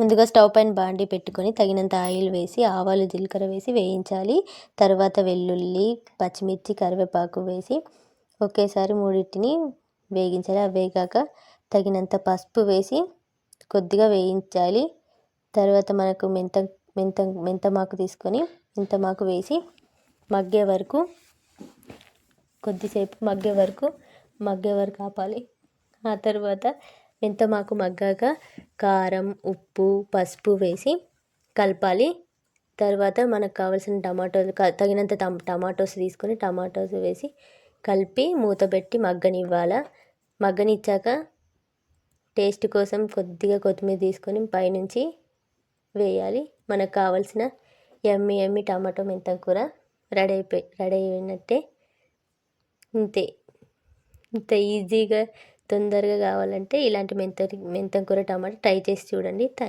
ముందుగా స్టవ్ పైన బాండీ పెట్టుకొని తగినంత ఆయిల్ వేసి ఆవాలు జీలకర్ర వేసి వేయించాలి. తర్వాత వెల్లుల్లి, పచ్చిమిర్చి, కరివేపాకు వేసి ఒకేసారి మూడింటిని వేగించాలి. అవి వేగాక తగినంత పసుపు వేసి కొద్దిగా వేయించాలి. తర్వాత మనకు మెంతమాకు తీసుకొని మెంతమాకు వేసి మగ్గే వరకు కొద్దిసేపు మగ్గే వరకు ఆపాలి. ఆ తర్వాత మెంతమాకు మగ్గాక కారం, ఉప్పు, పసుపు వేసి కలపాలి. తర్వాత మనకు కావాల్సిన తగినంత టమాటోస్ తీసుకొని టమాటోస్ వేసి కలిపి మూత పెట్టి మగ్గనిచ్చాక టేస్ట్ కోసం కొద్దిగా కొత్తిమీర తీసుకొని పైనుంచి వేయాలి. మనకు కావాల్సిన యమ్మీ టమాటో మెంతం కూర రెడీ అయినట్టే. ఇంతే. ఇంత ఈజీగా తొందరగా కావాలంటే ఇలాంటి మెంతం కూర టమాటా ట్రై చేసి చూడండి. థ్యాంక్